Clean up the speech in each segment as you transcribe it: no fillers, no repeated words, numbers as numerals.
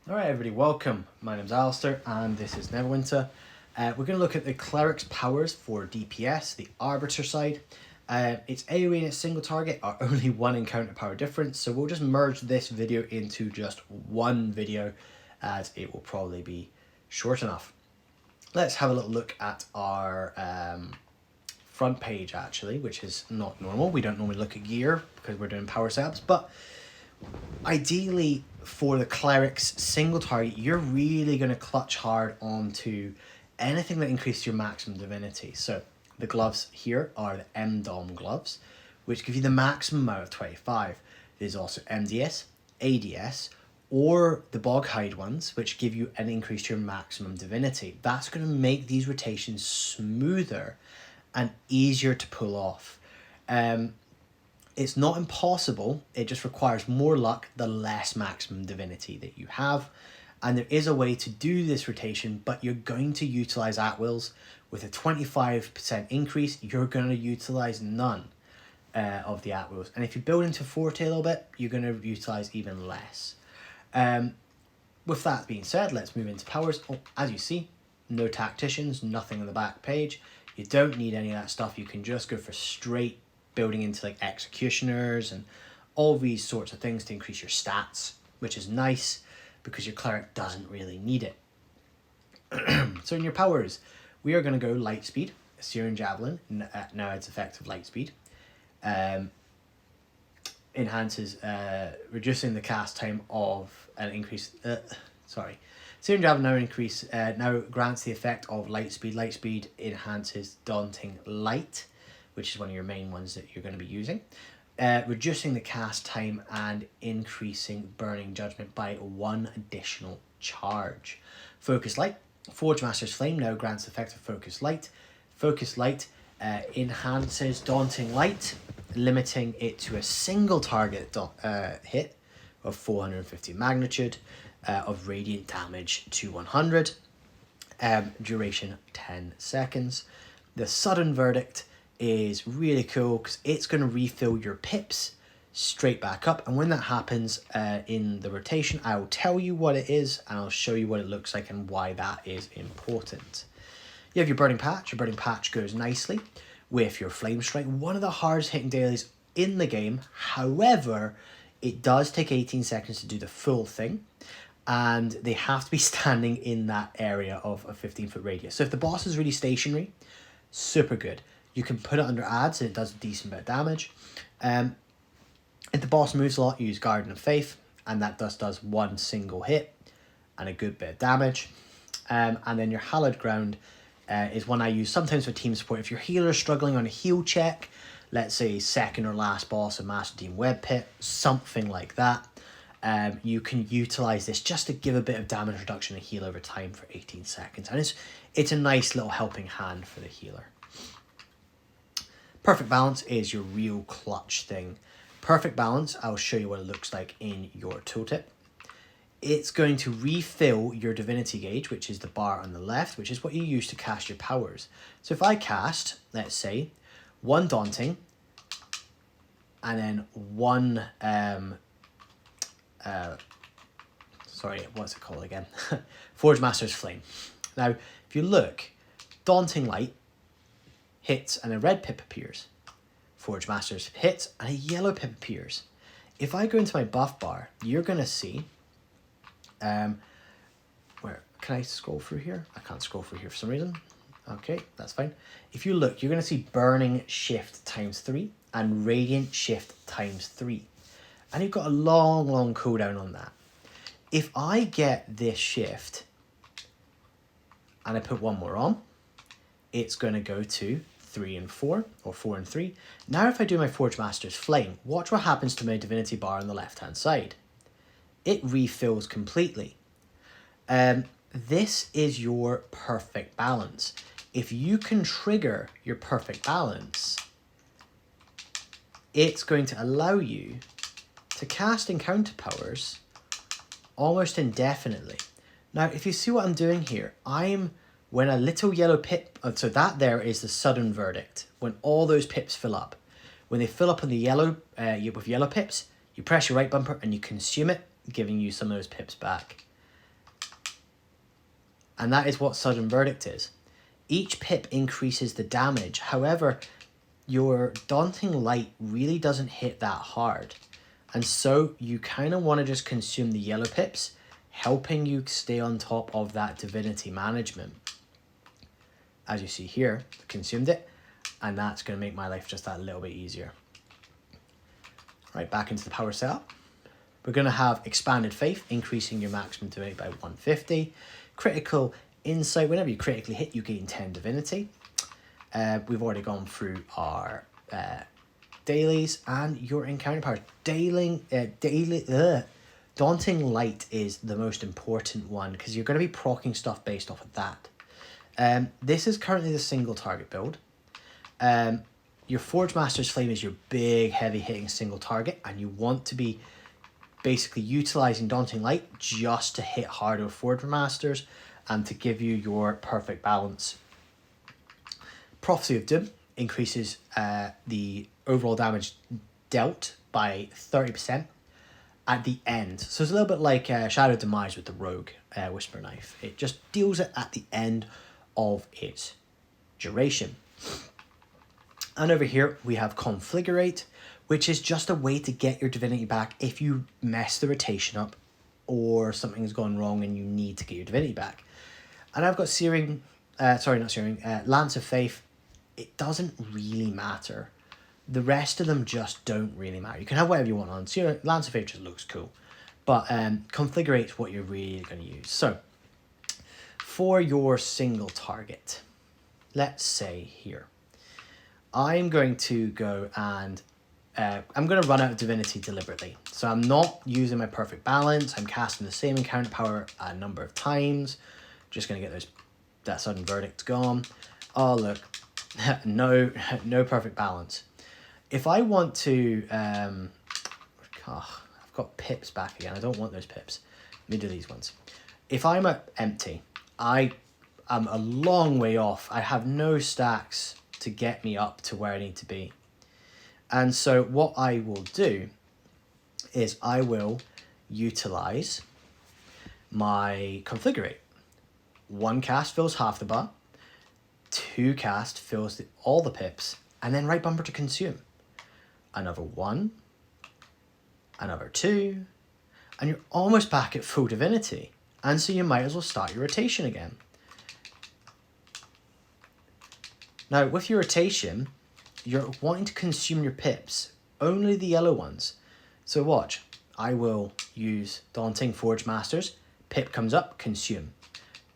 Alright everybody, welcome. My name's Alistair and this is Neverwinter. We're going to look at the Cleric's powers for DPS, the Arbiter side. Its AoE and its single target are only one encounter power difference, so we'll just merge this video into just one video as it will probably be short enough. Let's have a little look at our front page actually, which is not normal. We don't normally look at gear because we're doing power setups, but ideally for the Cleric's single target, you're really going to clutch hard onto anything that increases your maximum divinity. So the gloves here are the MDOM gloves, which give you the maximum amount of 25. There's also MDS, ADS, or the Boghide ones, which give you an increase to your maximum divinity. That's going to make these rotations smoother and easier to pull off. It's not impossible, it just requires more luck the less maximum divinity that you have. And there is a way to do this rotation, but you're going to utilize at-wills. With a 25% increase, you're going to utilize none of the at-wills. And if you build into Forte a little bit, you're going to utilize even less. With that being said, let's move into powers. Oh, as you see, no tacticians, nothing on the back page. You don't need any of that stuff. You can just go for straight building into like executioners and all these sorts of things to increase your stats, which is nice because your cleric doesn't really need it. So in your powers, we are going to go light speed, Syrian Javelin, now it's effective light speed. Enhances, reducing the cast time of an increase, Syrian Javelin now grants the effect of light speed. Light speed enhances Daunting Light, which is one of your main ones that you're going to be using. Reducing the cast time and increasing Burning Judgment by 1 additional charge. Focus Light. Forge Master's Flame now grants effective Focus Light. Focus Light enhances Daunting Light, limiting it to a single target hit of 450 magnitude of radiant damage to 100. Duration 10 seconds. The Sudden Verdict is really cool because it's going to refill your pips straight back up, and when that happens in the rotation, I will tell you what it is and I'll show you what it looks like and why that is important. You have your Burning Patch. Your Burning Patch goes nicely with your Flame Strike, one of the hardest hitting dailies in the game. However, it does take 18 seconds to do the full thing, and they have to be standing in that area of a 15-foot radius. So if the boss is really stationary, super good. You can put it under adds and it does a decent bit of damage. If the boss moves a lot, you use Garden of Faith, and that does one single hit and a good bit of damage. And then your Hallowed Ground is one I use sometimes for team support. If your healer is struggling on a heal check, let's say second or last boss of Master Team Web Pit, something like that, you can utilize this just to give a bit of damage reduction and heal over time for 18 seconds. And it's a nice little helping hand for the healer. Perfect Balance is your real clutch thing. Perfect Balance, I'll show you what it looks like in your tooltip. It's going to refill your divinity gauge, which is the bar on the left, which is what you use to cast your powers. So if I cast, let's say, 1 Daunting, and then 1, what's it called again? Forge Master's Flame. Now, if you look, Daunting Light hits and a red pip appears. Forge Masters hits and a yellow pip appears. If I go into my buff bar, you're going to see, where can I scroll through here? I can't scroll through here for some reason. Okay, that's fine. If you look, you're going to see Burning Shift ×3 and Radiant Shift ×3. And you've got a long cooldown on that. If I get this shift and I put one more on, it's going to go to 3 and 4, or 4 and 3. Now if I do my Forge Master's Flame, watch what happens to my divinity bar on the left hand side. It refills completely. This is your perfect balance. If you can trigger your perfect balance, it's going to allow you to cast encounter powers almost indefinitely. Now if you see what I'm doing here, when a little yellow pip, so that there is the Sudden Verdict, when all those pips fill up. When they fill up on the yellow, with yellow pips, you press your right bumper and you consume it, giving you some of those pips back. And that is what Sudden Verdict is. Each pip increases the damage. However, your Daunting Light really doesn't hit that hard. And so you kind of want to just consume the yellow pips, helping you stay on top of that divinity management. As you see here, I consumed it, and that's going to make my life just that little bit easier. Right, back into the power setup. We're going to have Expanded Faith, increasing your maximum divinity by 150. Critical Insight, whenever you critically hit, you gain 10 divinity. We've already gone through our dailies and your encounter powers. Daunting Light is the most important one because you're going to be proccing stuff based off of that. This is currently the single target build. Your Forge Master's Flame is your big, heavy hitting single target, and you want to be basically utilizing Daunting Light just to hit harder with Forge Masters and to give you your perfect balance. Prophecy of Doom increases the overall damage dealt by 30% at the end. So it's a little bit like Shadow Demise with the Rogue Whisper Knife. It just deals it at the end of its duration. And over here we have Confligurate, which is just a way to get your divinity back if you mess the rotation up or something's gone wrong and you need to get your divinity back. And I've got Lance of Faith. It doesn't really matter. The rest of them just don't really matter. You can have whatever you want on. So Lance of Faith just looks cool. But Confligurate's what you're really going to use. So for your single target, let's say here, I'm going to go and I'm going to run out of divinity deliberately. So I'm not using my perfect balance. I'm casting the same encounter power a number of times. Just going to get that Sudden Verdict gone. Oh, look. no perfect balance. If I want to... I've got pips back again. I don't want those pips. Let me do these ones. If I'm at empty, I am a long way off. I have no stacks to get me up to where I need to be. And so what I will do is I will utilize my Confligurate. 1 cast fills half the bar, 2 cast fills all the pips, and then right bumper to consume. Another 1, another 2, and you're almost back at full divinity. And so you might as well start your rotation again. Now, with your rotation, you're wanting to consume your pips, only the yellow ones. So watch, I will use Daunting Forge Masters, pip comes up, consume.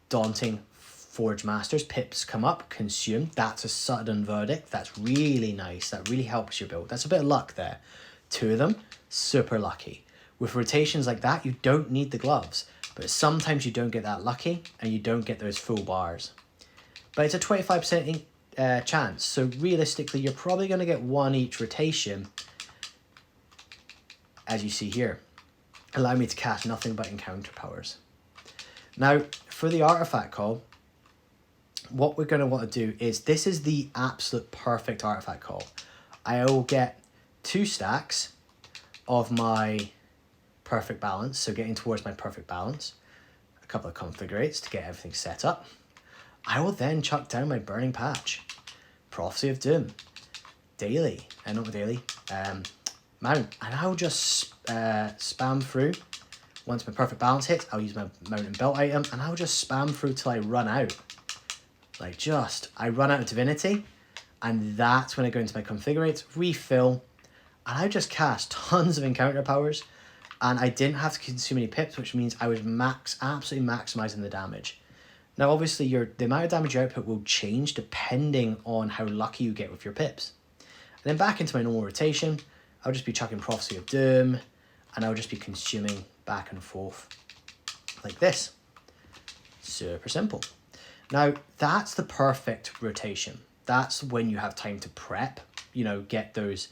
Daunting Forge Masters, pips come up, consume. That's a Sudden Verdict. That's really nice. That really helps your build. That's a bit of luck there. 2 of them, super lucky. With rotations like that, you don't need the gloves, but sometimes you don't get that lucky and you don't get those full bars. But it's a 25% chance, so realistically you're probably going to get 1 each rotation, as you see here. Allow me to cast nothing but encounter powers. Now for the artifact call, what we're going to want to do is, this is the absolute perfect artifact call. I will get 2 stacks of my perfect balance, so getting towards my perfect balance, a couple of Confligurates to get everything set up. I will then chuck down my Burning Patch, Prophecy of Doom, Daily, not Daily, Mount, and I'll just spam through. Once my perfect balance hits, I'll use my Mount and Belt item, and I'll just spam through till I run out. I run out of divinity, and that's when I go into my Configurates, refill, and I just cast tons of encounter powers, and I didn't have to consume any pips, which means I was absolutely maximizing the damage. Now, obviously, the amount of damage your output will change depending on how lucky you get with your pips. And then back into my normal rotation, I'll just be chucking Prophecy of Doom, and I'll just be consuming back and forth like this. Super simple. Now, that's the perfect rotation. That's when you have time to prep, get those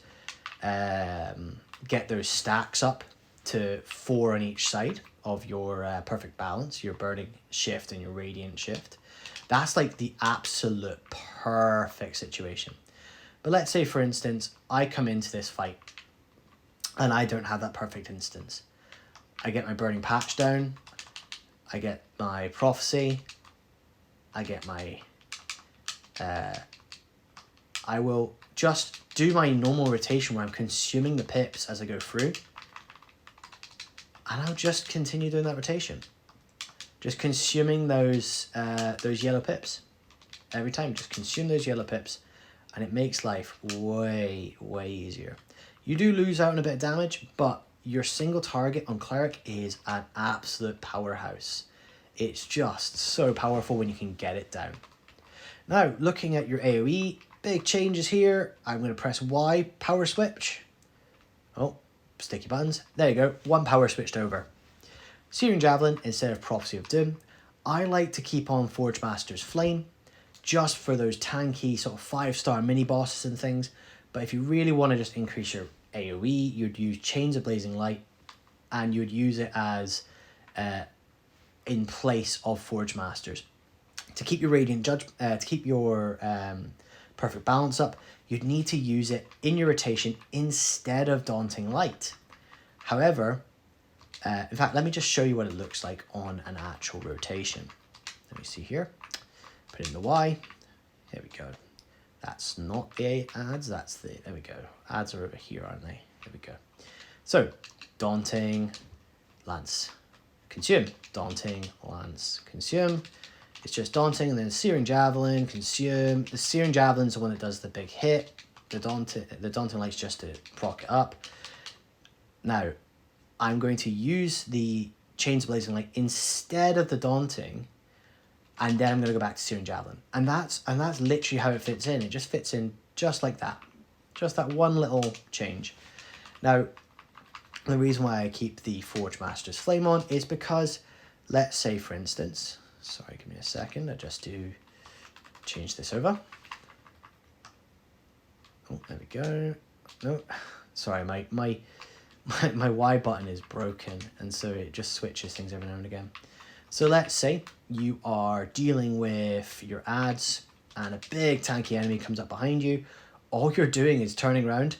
stacks up to 4 on each side of your perfect balance, your Burning Shift and your Radiant Shift. That's like the absolute perfect situation. But let's say, for instance, I come into this fight and I don't have that perfect instance. I get my Burning Patch down, I get my Prophecy, I get my, I will just do my normal rotation where I'm consuming the pips as I go through. And I'll just continue doing that rotation. Just consuming those yellow pips. Every time, just consume those yellow pips. And it makes life way, way easier. You do lose out on a bit of damage, but your single target on Cleric is an absolute powerhouse. It's just so powerful when you can get it down. Now, looking at your AoE, big changes here. I'm going to press Y, power switch. Oh, sticky buttons. There you go, one power switched over. Searing Javelin instead of Prophecy of Doom. I like to keep on Forge Master's Flame, just for those tanky sort of 5-star mini bosses and things. But if you really want to just increase your AoE, you'd use Chains of Blazing Light, and you'd use it as in place of Forge Masters. To keep your Radiant Judge, to keep your Perfect Balance up, you'd need to use it in your rotation instead of Daunting Light. However, in fact, let me just show you what it looks like on an actual rotation. Let me see here. Put in the Y. Here we go. That's not the ads, that's the, there we go. Ads are over here, aren't they? There we go. So, Daunting, Lance, consume. Daunting, Lance, consume. It's just Daunting, and then Searing Javelin, consume. The Searing Javelin's the one that does the big hit. The Daunting Light's just to proc it up. Now, I'm going to use the Chains of Blazing Light instead of the Daunting, and then I'm going to go back to Searing Javelin. And that's literally how it fits in. It just fits in just like that. Just that one little change. Now, the reason why I keep the Forge Master's Flame on is because, let's say for instance, sorry, give me a second, I just do change this over. Oh, there we go. No, sorry, my Y button is broken, and so it just switches things every now and again. So let's say you are dealing with your ads and a big tanky enemy comes up behind you. All you're doing is turning around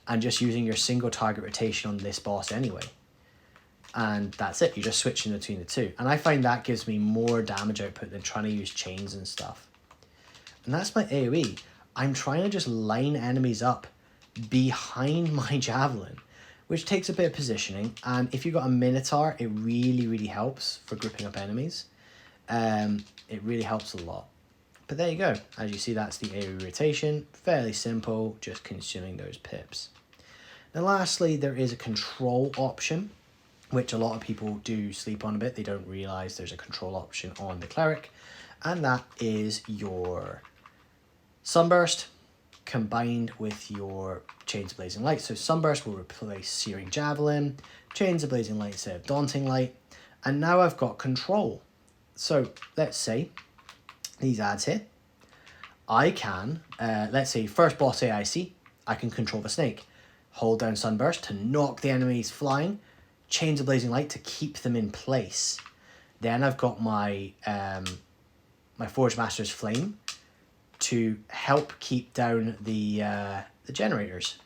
and just using your single target rotation on this boss anyway. And that's it, you're just switching between the two. And I find that gives me more damage output than trying to use chains and stuff. And that's my AoE. I'm trying to just line enemies up behind my Javelin, which takes a bit of positioning, and if you've got a Minotaur, it really, really helps for grouping up enemies. It really helps a lot. But there you go. As you see, that's the AoE rotation. Fairly simple, just consuming those pips. Now lastly, there is a control option, which a lot of people do sleep on a bit. They don't realise there's a control option on the Cleric, and that is your Sunburst combined with your Chains of Blazing Light. So Sunburst will replace Searing Javelin, Chains of Blazing Light instead of Daunting Light, and now I've got control. So let's say these ads here, I can, let's say first boss AIC, I can control the snake. Hold down Sunburst to knock the enemies flying, Chains of Blazing Light to keep them in place. Then I've got my my Forge Master's Flame to help keep down the generators.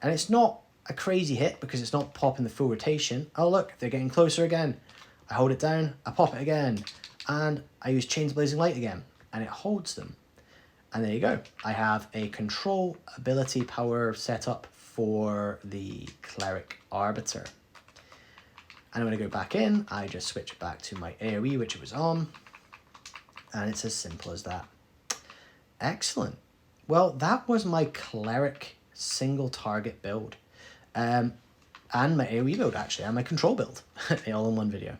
And it's not a crazy hit because it's not popping the full rotation. Oh look, they're getting closer again. I hold it down, I pop it again, and I use Chains of Blazing Light again, and it holds them. And there you go. I have a control ability power set up for the Cleric Arbiter. And when I go back in, I just switch it back to my AoE, which it was on, and it's as simple as that. Excellent. Well, that was my Cleric single target build, and my AoE build actually, and my control build, all in one video.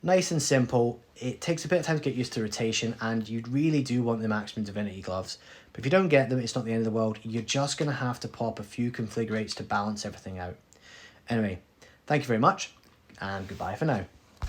Nice and simple. It takes a bit of time to get used to rotation, and you really do want the maximum Divinity gloves. But if you don't get them, it's not the end of the world. You're just going to have to pop a few configurates to balance everything out. Anyway, thank you very much, and goodbye for now.